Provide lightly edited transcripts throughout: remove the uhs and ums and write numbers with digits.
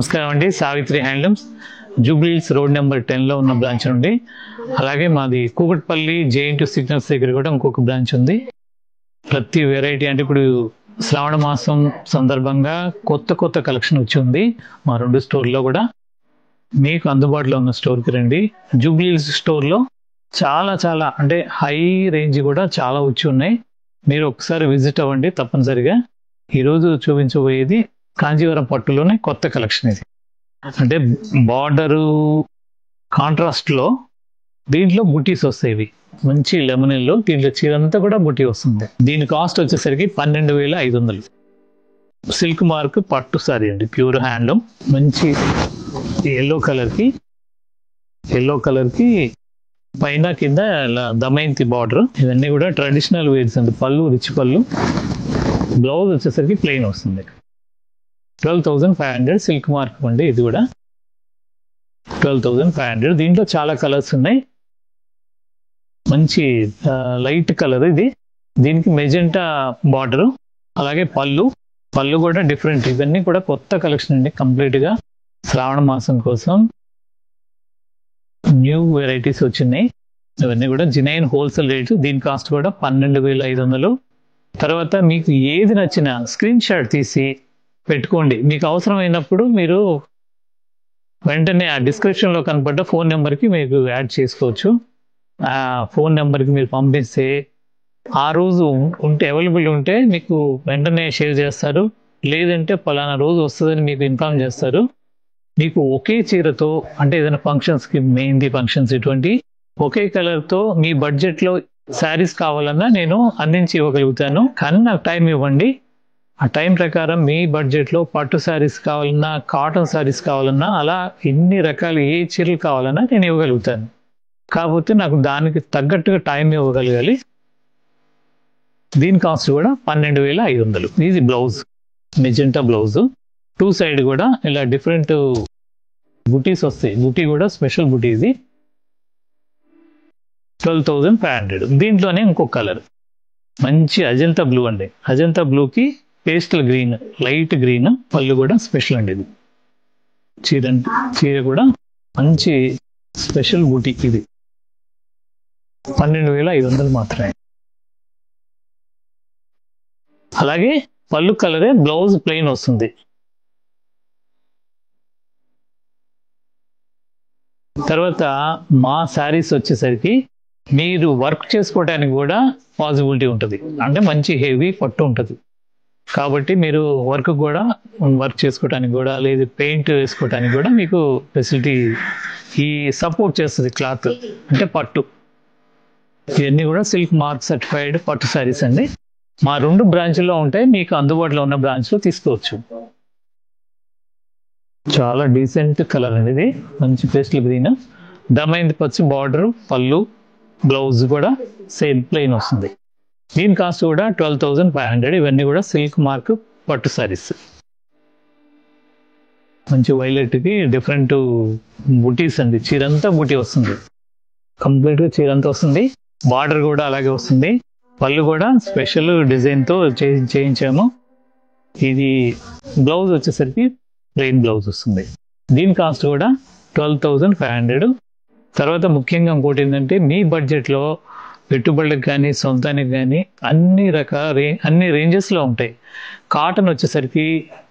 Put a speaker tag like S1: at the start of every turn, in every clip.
S1: నమస్కారం అండి. Savitri handlooms Jubilee Hills road number 10 లో ఉన్న బ్రాంచ్ నుండి, అలాగే మాది కూకట్పల్లి జేఎన్టీ సిగ్నల్స్ దగ్గర కూడా ఇంకొక బ్రాంచ్ ఉంది. ప్రతి వెరైటీ అంటే ఇప్పుడు శ్రావణ మాసం సందర్భంగా కొత్త కలెక్షన్ వచ్చి ఉంది మా 2 స్టోర్లో కూడా. మీకు అందుబాటులో ఉన్న స్టోర్కి రండి. జూబ్లీహిల్స్ స్టోర్లో చాలా అంటే హై రేంజ్ కూడా చాలా వచ్చి ఉన్నాయి. మీరు ఒకసారి విజిట్ అవ్వండి తప్పనిసరిగా. ఈరోజు చూపించబోయేది కాంజీవరం పట్టులోనే కొత్త కలెక్షన్. ఇది అంటే బార్డరు కాంట్రాస్ట్లో దీంట్లో బుటీస్ వస్తాయి. ఇవి మంచి లెమనెల్లో దీంట్లో చీరంతా కూడా బుటీ వస్తుంది. దీని కాస్ట్ వచ్చేసరికి 12,500. సిల్క్ మార్క్ పట్టు సారీ అండి, ప్యూర్ హ్యాండ్లూమ్. మంచి ఎల్లో కలర్కి పైన కింద ఇలా దమయంతి బార్డర్. ఇవన్నీ కూడా ట్రెడిషనల్ వేర్స్ అండి. పళ్ళు రిచ్ పళ్ళు. బ్లౌజ్ వచ్చేసరికి ప్లెయిన్ వస్తుంది. 12,500 సిల్క్ మార్క్ అండి. ఇది కూడా 12,500. దీంట్లో చాలా కలర్స్ ఉన్నాయి. మంచి లైట్ కలర్ ఇది. దీనికి మెజెంటా బార్డర్, అలాగే పళ్ళు కూడా డిఫరెంట్. ఇవన్నీ కూడా కొత్త కలెక్షన్ అండి. కంప్లీట్గా శ్రావణ మాసం కోసం న్యూ వెరైటీస్ వచ్చినాయి. ఇవన్నీ కూడా జినైన్ హోల్సేల్ రేటు. దీని కాస్ట్ కూడా 12,500. తర్వాత మీకు ఏది నచ్చినా స్క్రీన్ షాట్ తీసి పెట్టుకోండి. మీకు అవసరమైనప్పుడు మీరు వెంటనే ఆ డిస్క్రిప్షన్లో కనపడ్డ ఫోన్ నెంబర్కి మీకు యాడ్ చేసుకోవచ్చు. ఆ ఫోన్ నెంబర్కి మీరు పంపిస్తే ఆ రోజు అవైలబుల్ ఉంటే మీకు వెంటనే షేర్ చేస్తారు. లేదంటే పలానా రోజు వస్తుందని మీకు ఇన్ఫార్మ్ చేస్తారు. మీకు ఒకే చీరతో అంటే ఏదైనా ఫంక్షన్స్కి, మెహందీ ఫంక్షన్స్, ఇటువంటి ఒకే కలర్తో మీ బడ్జెట్లో శారీస్ కావాలన్నా నేను అందించి ఇవ్వగలుగుతాను. కానీ నాకు టైం ఇవ్వండి. ఆ టైం ప్రకారం మీ బడ్జెట్లో పట్టు శారీస్ కావాలన్నా, కాటన్ శారీస్ కావాలన్నా, అలా ఎన్ని రకాలు ఏ చీరలు కావాలన్నా నేను ఇవ్వగలుగుతాను. కాకపోతే నాకు దానికి తగ్గట్టుగా టైం ఇవ్వగలగాలి. దీని కాస్ట్ కూడా 12,500. ఇది బ్లౌజ్, మెజెంటా బ్లౌజ్. 2 సైడ్ కూడా ఇలా డిఫరెంట్ బుటీస్ వస్తాయి. బుటీ కూడా స్పెషల్ బుటీ. ఇది 12,500. దీంట్లోనే ఇంకొక కలర్ మంచి అజంతా బ్లూ అండి. అజంతా బ్లూకి పేస్టల్ గ్రీన్, లైట్ గ్రీన్. పళ్ళు కూడా స్పెషల్ అండి. ఇది చీర కూడా మంచి స్పెషల్ బుటీ. ఇది 12,500 మాత్రమే. అలాగే పళ్ళు కలరే, బ్లౌజ్ ప్లెయిన్ వస్తుంది. తర్వాత మా శారీస్ వచ్చేసరికి మీరు వర్క్ చేసుకోవడానికి కూడా పాసిబిలిటీ ఉంటుంది. అంటే మంచి హెవీ పట్టు ఉంటుంది కాబట్టి మీరు వర్క్ చేసుకోవడానికి కూడా, లేదు పెయింట్ వేసుకోవడానికి కూడా మీకు ఫెసిలిటీ ఈ సపోర్ట్ చేస్తుంది. క్లాత్ అంటే పట్టు. ఇవన్నీ కూడా సిల్క్ మార్క్ సర్టిఫైడ్ పట్టు శారీస్ అండి. మా 2 బ్రాంచ్లో ఉంటాయి. మీకు అందుబాటులో ఉన్న బ్రాంచ్లో తీసుకోవచ్చు. చాలా డీసెంట్ కలర్ అండి. ఇది మంచి పేస్టల్ గ్రీన్, దమైంది పచ్చి బార్డర్, పళ్ళు, బ్లౌజ్ కూడా సేమ్ ప్లెయిన్ వస్తుంది. దీని కాస్ట్ కూడా 12,500. ఇవన్నీ కూడా సిల్క్ మార్క్ పట్టు సారీస్. మంచి వైలెట్కి డిఫరెంట్ బుటీస్ అండి. చీరంతా బుటీ వస్తుంది. కంప్లీట్గా చీరంతా వస్తుంది. బార్డర్ కూడా అలాగే వస్తుంది. పళ్ళు కూడా స్పెషల్ డిజైన్తో చేయించాము. ఇది బ్లౌజ్ వచ్చేసరికి ప్లెయిన్ బ్లౌజ్ వస్తుంది. దీని కాస్ట్ కూడా 12,500. తర్వాత ముఖ్యంగా ఇంకోటి ఏంటంటే, మీ బడ్జెట్లో పెట్టుబడులకు కానీ సొంతానికి కానీ అన్ని రేంజెస్లో ఉంటాయి. కాటన్ వచ్చేసరికి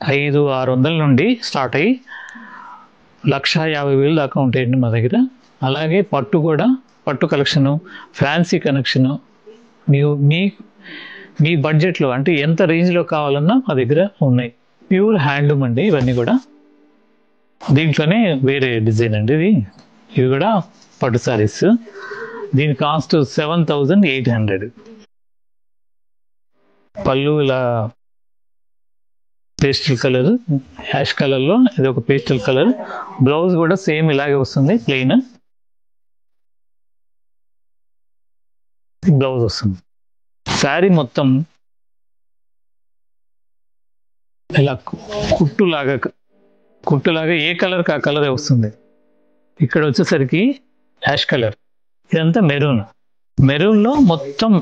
S1: 500-600 నుండి స్టార్ట్ అయ్యి 1,50,000 దాకా ఉంటాయండి మా దగ్గర. అలాగే పట్టు కలెక్షను, ఫ్యాన్సీ కలెక్షను మీ బడ్జెట్లో అంటే ఎంత రేంజ్లో కావాలన్నా మా దగ్గర ఉన్నాయి. ప్యూర్ హ్యాండ్లూమ్ అండి ఇవన్నీ కూడా. దీంట్లోనే వేరే డిజైన్ అండి. ఇవి కూడా పట్టు సారీస్. దీని కాస్ట్ 7,800. పళ్ళు ఇలా పేస్టల్ కలర్, యాష్ కలర్లో ఇది ఒక పేస్టల్ కలర్. బ్లౌజ్ కూడా సేమ్ ఇలాగే వస్తుంది, ప్లెయిన్ బ్లౌజ్ వస్తుంది. శారీ మొత్తం ఇలా కుట్టులాగా ఏ కలర్కి ఆ కలరే వస్తుంది. ఇక్కడ వచ్చేసరికి యాష్ కలర్. ఇదంతా మెరూన్లో మొత్తం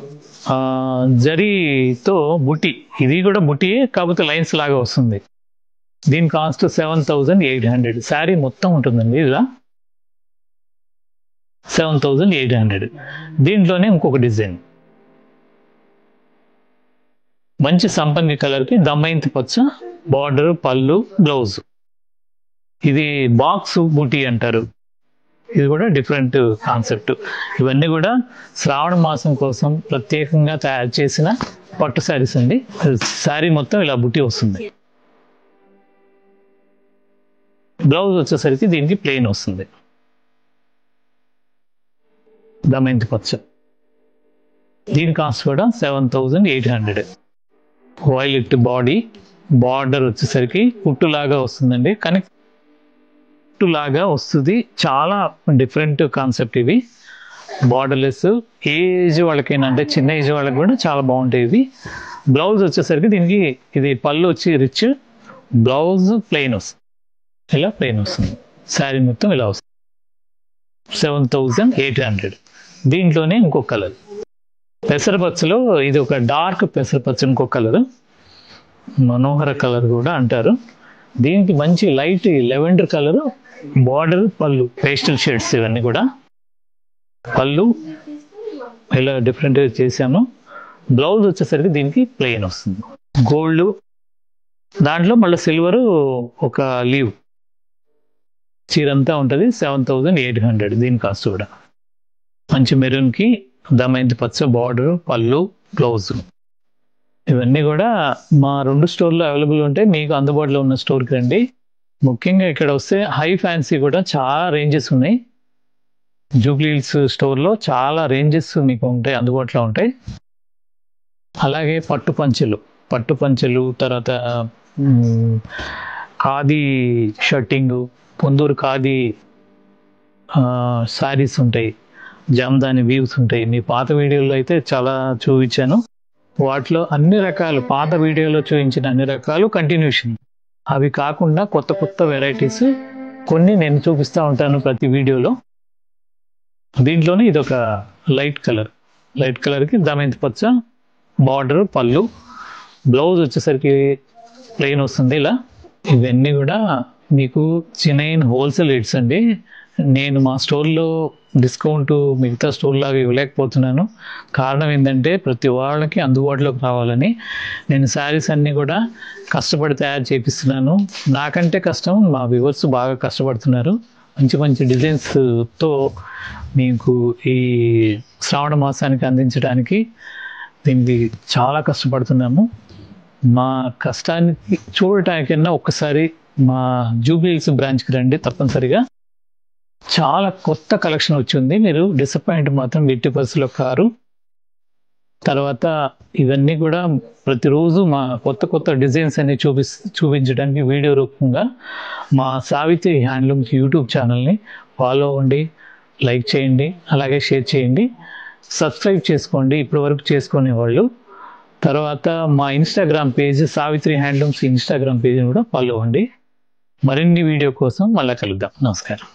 S1: జరీతో బుటీ. ఇది కూడా బుటీయే, కాకపోతే లైన్స్ లాగా వస్తుంది. దీని కాస్ట్ 7,800. శారీ మొత్తం ఉంటుందండి ఇలా 7,800. దీంట్లోనే ఇంకొక డిజైన్ మంచి సంపంగి కలర్కి దమయంతి పచ్చ బార్డర్, పళ్ళు, బ్లౌజ్. ఇది బాక్స్ బూటీ అంటారు. ఇది కూడా డిఫరెంట్ కాన్సెప్ట్. ఇవన్నీ కూడా శ్రావణ మాసం కోసం ప్రత్యేకంగా తయారు చేసిన పట్టు శారీస్ అండి. శారీ మొత్తం ఇలా బుట్టి వస్తుంది. బ్లౌజ్ వచ్చేసరికి దీనికి ప్లెయిన్ వస్తుంది. దమయంతి పచ్చ. దీని కాస్ట్ కూడా 7,800. వైలెట్ బాడీ, బార్డర్ వచ్చేసరికి కుట్టులాగా వస్తుందండి. కానీ కుట్టులాగా వస్తుంది. చాలా డిఫరెంట్ కాన్సెప్ట్ ఇవి. బార్డర్లెస్ ఏజ్ వాళ్ళకైనా, అంటే చిన్న ఏజ్ వాళ్ళకి కూడా చాలా బాగుంటాయి ఇవి. బ్లౌజ్ వచ్చేసరికి దీనికి ఇది పళ్ళు వచ్చి రిచ్, బ్లౌజ్ ప్లెయిన్ వస్తుంది. ఇలా ప్లెయిన్ వస్తుంది. శారీ మొత్తం ఇలా వస్తుంది. 7,800. దీంట్లోనే ఇంకో కలర్ పెసరపచ్చలో ఇది ఒక డార్క్ పెసరపచ్చ, ఇంకో కలర్ మనోహర కలర్ కూడా అంటారు. దీనికి మంచి లైట్ లెవెండర్ కలర్, బార్డర్, పళ్ళు పేస్టల్ షేడ్స్. ఇవన్నీ కూడా పళ్ళు ఇలా డిఫరెంట్గా చేసాము. బ్లౌజ్ వచ్చేసరికి దీనికి ప్లెయిన్ వస్తుంది. గోల్డ్, దాంట్లో మళ్ళీ సిల్వర్ ఒక లీవ్ చీరంతా ఉంటుంది. 7,800. దీని కాస్ట్ కూడా మంచి మెరూన్కి దమయంతి పచ్చ బార్డర్, పళ్ళు, బ్లౌజ్. ఇవన్నీ కూడా మా 2 స్టోర్లో అవైలబుల్ ఉంటాయి. మీకు అందుబాటులో ఉన్న స్టోర్కి రండి. ముఖ్యంగా ఇక్కడ వస్తే హై ఫ్యాన్సీ కూడా చాలా రేంజెస్ ఉన్నాయి. జూబ్లీ హిల్స్ స్టోర్లో చాలా రేంజెస్ మీకు ఉంటాయి, అందుబాటులో ఉంటాయి. అలాగే పట్టు పంచెలు, తర్వాత ఖాదీ షర్టింగ్, పొందూరు ఖాదీ శారీస్ ఉంటాయి, జామ్దాని వీవ్స్ ఉంటాయి. మీ పాత వీడియోలో అయితే చాలా చూపించాను. వాటిలో అన్ని రకాలు, పాత వీడియోలో చూపించిన అన్ని రకాలు కంటిన్యూషన్. అవి కాకుండా కొత్త వెరైటీస్ కొన్ని నేను చూపిస్తూ ఉంటాను ప్రతి వీడియోలో. దీంట్లోనే ఇదొక లైట్ కలర్కి దమయంతి పచ్చ బార్డర్, పళ్ళు, బ్లౌజ్ వచ్చేసరికి ప్లెయిన్ వస్తుంది ఇలా. ఇవన్నీ కూడా మీకు చినైన్ హోల్సేల్ రేట్స్ అండి. నేను మా స్టోర్లో డిస్కౌంట్ మిగతా స్టోర్ లాగా ఇవ్వలేకపోతున్నాను. కారణం ఏంటంటే ప్రతి వాళ్ళకి అందుబాటులోకి రావాలని నేను శారీస్ అన్నీ కూడా కష్టపడి తయారు చేపిస్తున్నాను. నాకంటే కష్టం మా వ్యూవర్స్ బాగా కష్టపడుతున్నారు. మంచి డిజైన్స్తో మీకు ఈ శ్రావణ మాసానికి అందించడానికి దీనికి చాలా కష్టపడుతున్నాము. మా కష్టానికి చూడటానికన్నా ఒక్కసారి మా జూబ్లీ హిల్స్ బ్రాంచ్కి రండి తప్పనిసరిగా. చాలా కొత్త కలెక్షన్ వచ్చింది. మీరు డిసప్పాయింట్ మాత్రం ఎట్టి పరిస్థితుల్లో కారు. తర్వాత ఇవన్నీ కూడా ప్రతిరోజు మా కొత్త డిజైన్స్ అన్ని చూపించడానికి వీడియో రూపంగా మా సావిత్రి హ్యాండ్లూమ్స్ యూట్యూబ్ ఛానల్ని ఫాలో అవ్వండి, లైక్ చేయండి, అలాగే షేర్ చేయండి, సబ్స్క్రైబ్ చేసుకోండి ఇప్పటి వరకు చేసుకునే వాళ్ళు. తర్వాత మా Instagram page Savitri handlooms Instagram పేజ్ని కూడా ఫాలో అవ్వండి. మరిన్ని వీడియో కోసం మళ్ళీ కలుద్దాం. నమస్కారం.